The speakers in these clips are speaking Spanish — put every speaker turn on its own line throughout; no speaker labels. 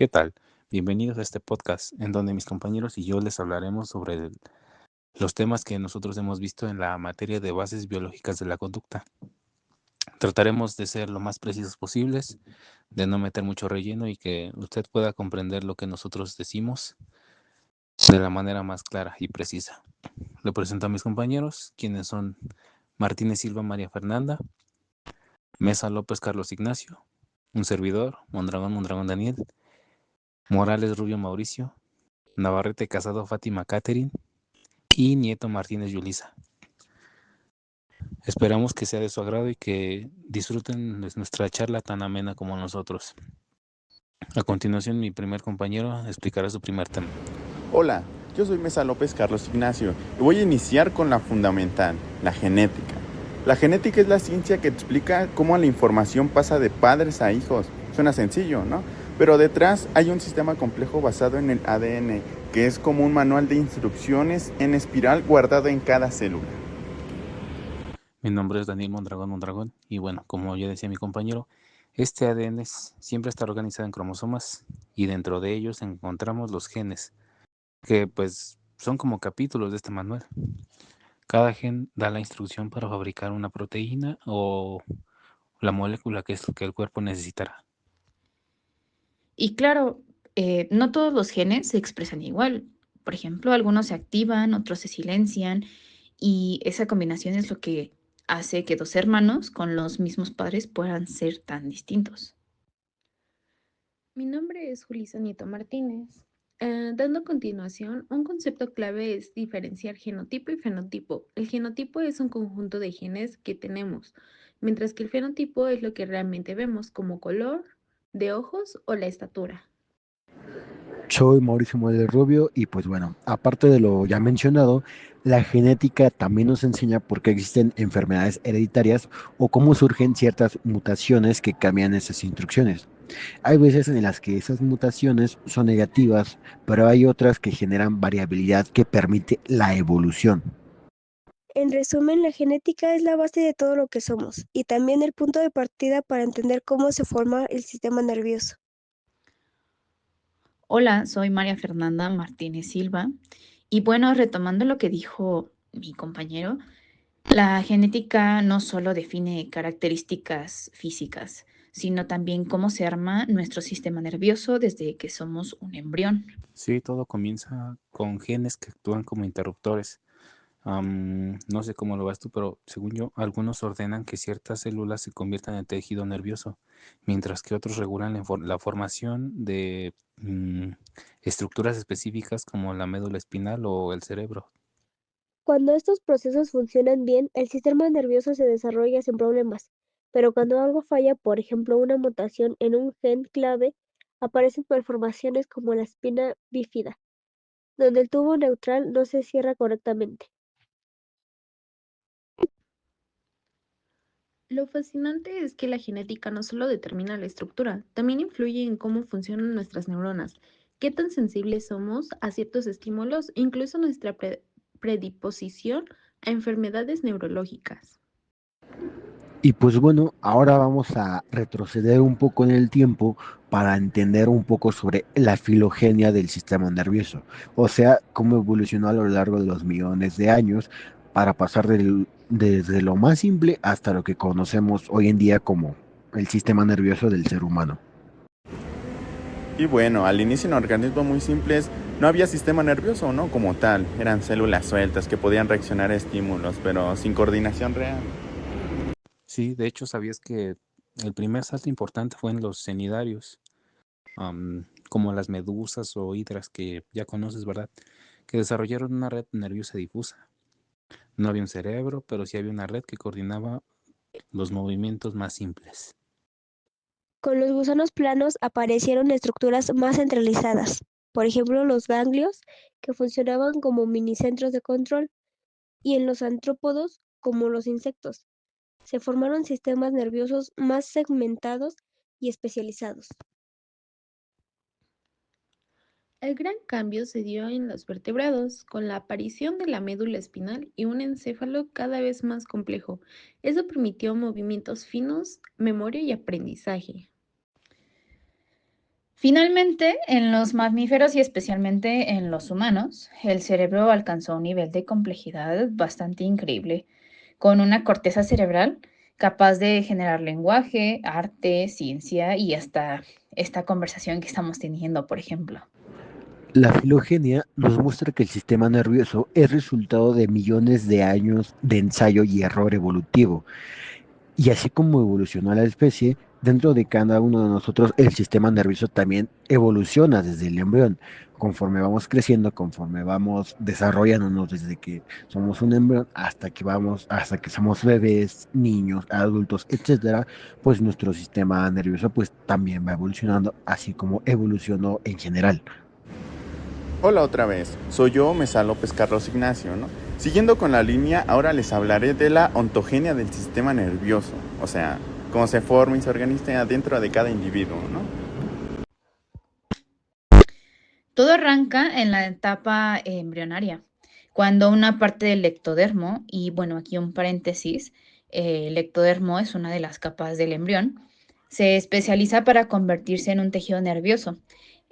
¿Qué tal? Bienvenidos a este podcast en donde mis compañeros y yo les hablaremos sobre los temas que nosotros hemos visto en la materia de bases biológicas de la conducta. Trataremos de ser lo más precisos posibles, de no meter mucho relleno y que usted pueda comprender lo que nosotros decimos de la manera más clara y precisa. Le presento a mis compañeros, quienes son Martínez Silva María Fernanda, Mesa López Carlos Ignacio, un servidor, Mondragón Daniel, Morales Rubio Mauricio, Navarrete Casado Fátima Catherine y Nieto Martínez Yulisa. Esperamos que sea de su agrado y que disfruten de nuestra charla tan amena como nosotros. A continuación, mi primer compañero explicará su primer tema.
Hola, yo soy Mesa López Carlos Ignacio y voy a iniciar con la fundamental, la genética. La genética es la ciencia que explica cómo la información pasa de padres a hijos. Suena sencillo, ¿no? Pero detrás hay un sistema complejo basado en el ADN, que es como un manual de instrucciones en espiral guardado en cada célula.
Mi nombre es Daniel Mondragón y bueno, como ya decía mi compañero, este ADN siempre está organizado en cromosomas y dentro de ellos encontramos los genes, que pues son como capítulos de este manual. Cada gen da la instrucción para fabricar una proteína o la molécula que el cuerpo necesitará.
Y claro, no todos los genes se expresan igual. Por ejemplo, algunos se activan, otros se silencian, y esa combinación es lo que hace que dos hermanos con los mismos padres puedan ser tan distintos.
Mi nombre es Julisa Nieto Martínez. Dando a continuación, un concepto clave es diferenciar genotipo y fenotipo. El genotipo es un conjunto de genes que tenemos, mientras que el fenotipo es lo que realmente vemos, como color de ojos o la estatura.
Soy Mauricio Morales Rubio y pues bueno, aparte de lo ya mencionado, la genética también nos enseña por qué existen enfermedades hereditarias o cómo surgen ciertas mutaciones que cambian esas instrucciones. Hay veces en las que esas mutaciones son negativas, pero hay otras que generan variabilidad que permite la evolución.
En resumen, la genética es la base de todo lo que somos y también el punto de partida para entender cómo se forma el sistema nervioso.
Hola, soy María Fernanda Martínez Silva. Y bueno, retomando lo que dijo mi compañero, la genética no solo define características físicas, sino también cómo se arma nuestro sistema nervioso desde que somos un embrión.
Sí, todo comienza con genes que actúan como interruptores. No sé cómo lo vas tú, pero según yo, algunos ordenan que ciertas células se conviertan en tejido nervioso, mientras que otros regulan la formación de estructuras específicas como la médula espinal o el cerebro.
Cuando estos procesos funcionan bien, el sistema nervioso se desarrolla sin problemas, pero cuando algo falla, por ejemplo una mutación en un gen clave, aparecen malformaciones como la espina bífida, donde el tubo neutral no se cierra correctamente.
Lo fascinante es que la genética no solo determina la estructura, también influye en cómo funcionan nuestras neuronas, qué tan sensibles somos a ciertos estímulos e incluso nuestra predisposición a enfermedades neurológicas.
Y pues bueno, ahora vamos a retroceder un poco en el tiempo para entender un poco sobre la filogenia del sistema nervioso, o sea, cómo evolucionó a lo largo de los millones de años para pasar desde lo más simple hasta lo que conocemos hoy en día como el sistema nervioso del ser humano.
Y bueno, al inicio en organismos muy simples no había sistema nervioso, ¿no? Como tal, eran células sueltas que podían reaccionar a estímulos, pero sin coordinación real.
Sí, de hecho, ¿sabías que el primer salto importante fue en los cnidarios, como las medusas o hidras que ya conoces, ¿verdad? Que desarrollaron una red nerviosa difusa. No había un cerebro, pero sí había una red que coordinaba los movimientos más simples.
Con los gusanos planos aparecieron estructuras más centralizadas, por ejemplo los ganglios, que funcionaban como minicentros de control, y en los artrópodos, como los insectos, se formaron sistemas nerviosos más segmentados y especializados.
El gran cambio se dio en los vertebrados, con la aparición de la médula espinal y un encéfalo cada vez más complejo. Eso permitió movimientos finos, memoria y aprendizaje.
Finalmente, en los mamíferos y especialmente en los humanos, el cerebro alcanzó un nivel de complejidad bastante increíble, con una corteza cerebral capaz de generar lenguaje, arte, ciencia y hasta esta conversación que estamos teniendo, por ejemplo.
La filogenia nos muestra que el sistema nervioso es resultado de millones de años de ensayo y error evolutivo. Y así como evolucionó la especie, dentro de cada uno de nosotros el sistema nervioso también evoluciona desde el embrión. Conforme vamos creciendo, conforme vamos desarrollándonos desde que somos un embrión hasta que somos bebés, niños, adultos, etcétera, pues nuestro sistema nervioso pues también va evolucionando, así como evolucionó en general.
Hola otra vez, soy yo, Mesa López Carlos Ignacio, ¿no? Siguiendo con la línea, ahora les hablaré de la ontogenia del sistema nervioso, o sea, cómo se forma y se organiza dentro de cada individuo, ¿no?
Todo arranca en la etapa embrionaria, cuando una parte del ectodermo, y bueno, aquí un paréntesis, el ectodermo es una de las capas del embrión, se especializa para convertirse en un tejido nervioso.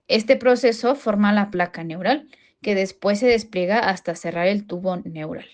Este proceso forma la placa neural, que después se despliega hasta cerrar el tubo neural.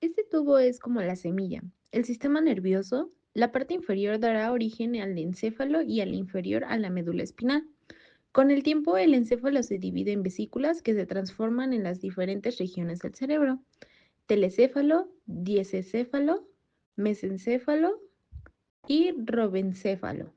Este tubo es como la semilla. El sistema nervioso, la parte inferior dará origen al encéfalo y al inferior a la médula espinal. Con el tiempo, el encéfalo se divide en vesículas que se transforman en las diferentes regiones del cerebro: telecéfalo, diencéfalo, mesencéfalo y robencéfalo.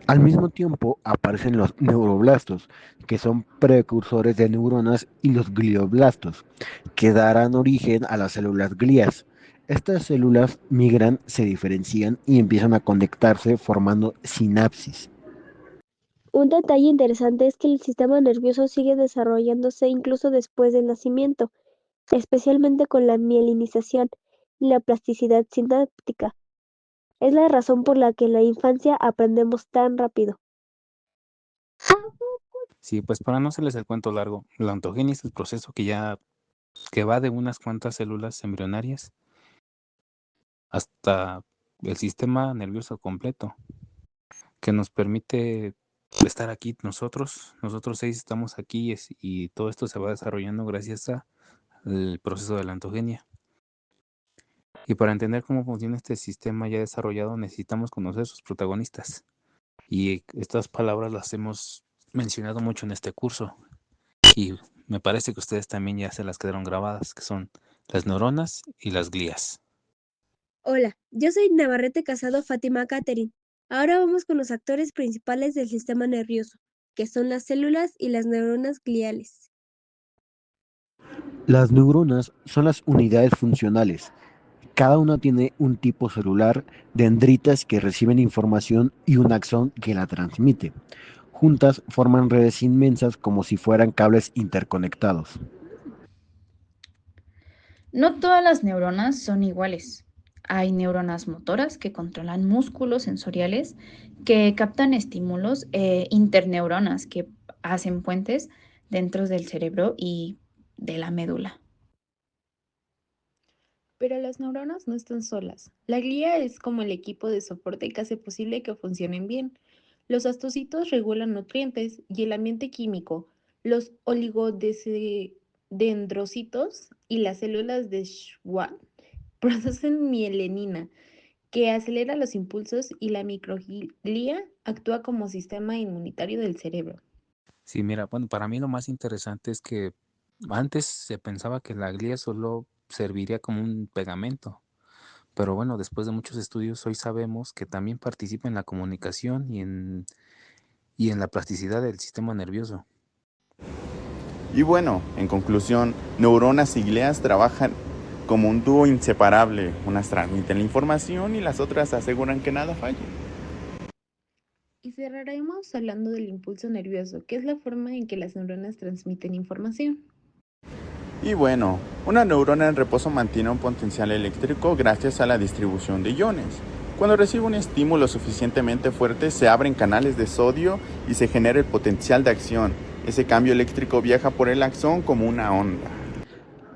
Al mismo tiempo aparecen los neuroblastos, que son precursores de neuronas, y los glioblastos, que darán origen a las células glías. Estas células migran, se diferencian y empiezan a conectarse formando sinapsis.
Un detalle interesante es que el sistema nervioso sigue desarrollándose incluso después del nacimiento, especialmente con la mielinización y la plasticidad sináptica. Es la razón por la que en la infancia aprendemos tan rápido.
Sí, pues para no hacerles el cuento largo, la ontogenia es el proceso que va de unas cuantas células embrionarias hasta el sistema nervioso completo, que nos permite estar aquí nosotros 6 estamos aquí y todo esto se va desarrollando gracias al proceso de la ontogenia. Y para entender cómo funciona este sistema ya desarrollado necesitamos conocer sus protagonistas. Y estas palabras las hemos mencionado mucho en este curso. Y me parece que ustedes también ya se las quedaron grabadas, que son las neuronas y las glías.
Hola, yo soy Navarrete Casado Fátima Catherine. Ahora vamos con los actores principales del sistema nervioso, que son las células y las neuronas gliales.
Las neuronas son las unidades funcionales. Cada una tiene un tipo celular, dendritas que reciben información y un axón que la transmite. Juntas forman redes inmensas como si fueran cables interconectados.
No todas las neuronas son iguales. Hay neuronas motoras que controlan músculos sensoriales, que captan estímulos, e interneuronas que hacen puentes dentro del cerebro y de la médula.
Pero las neuronas no están solas. La glía es como el equipo de soporte que hace posible que funcionen bien. Los astocitos regulan nutrientes y el ambiente químico. Los oligodendrocitos y las células de Schwann producen mielinina, que acelera los impulsos, y la microglia actúa como sistema inmunitario del cerebro.
Sí, mira, bueno, para mí lo más interesante es que antes se pensaba que la glía solo serviría como un pegamento, pero bueno, después de muchos estudios hoy sabemos que también participa en la comunicación y en la plasticidad del sistema nervioso.
Y bueno, en conclusión, neuronas y glías trabajan como un dúo inseparable. Unas transmiten la información y las otras aseguran que nada falle.
Y cerraremos hablando del impulso nervioso, que es la forma en que las neuronas transmiten información.
Y bueno, una neurona en reposo mantiene un potencial eléctrico gracias a la distribución de iones. Cuando recibe un estímulo suficientemente fuerte, se abren canales de sodio y se genera el potencial de acción. Ese cambio eléctrico viaja por el axón como una onda.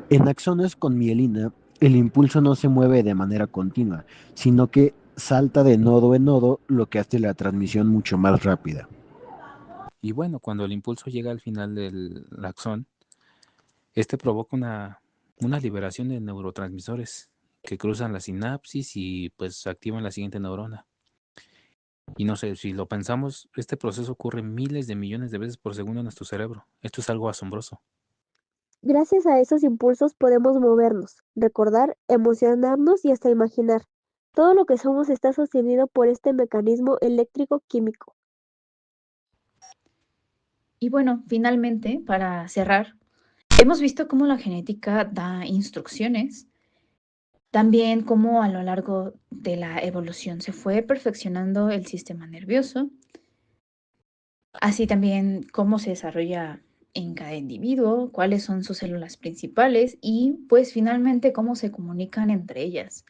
En axones con mielina, el impulso no se mueve de manera continua, sino que salta de nodo en nodo, lo que hace la transmisión mucho más rápida.
Y bueno, cuando el impulso llega al final del axón, este provoca una liberación de neurotransmisores que cruzan la sinapsis y pues activan la siguiente neurona. Y no sé, si lo pensamos, este proceso ocurre miles de millones de veces por segundo en nuestro cerebro. Esto es algo asombroso.
Gracias a esos impulsos podemos movernos, recordar, emocionarnos y hasta imaginar. Todo lo que somos está sostenido por este mecanismo eléctrico-químico.
Y bueno, finalmente, para cerrar, hemos visto cómo la genética da instrucciones, también cómo a lo largo de la evolución se fue perfeccionando el sistema nervioso, así también cómo se desarrolla en cada individuo, cuáles son sus células principales y pues finalmente cómo se comunican entre ellas.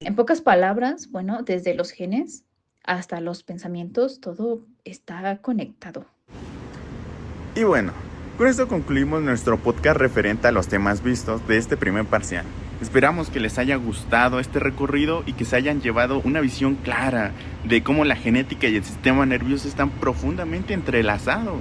En pocas palabras, bueno, desde los genes hasta los pensamientos, todo está conectado.
Y bueno, con esto concluimos nuestro podcast referente a los temas vistos de este primer parcial. Esperamos que les haya gustado este recorrido y que se hayan llevado una visión clara de cómo la genética y el sistema nervioso están profundamente entrelazados.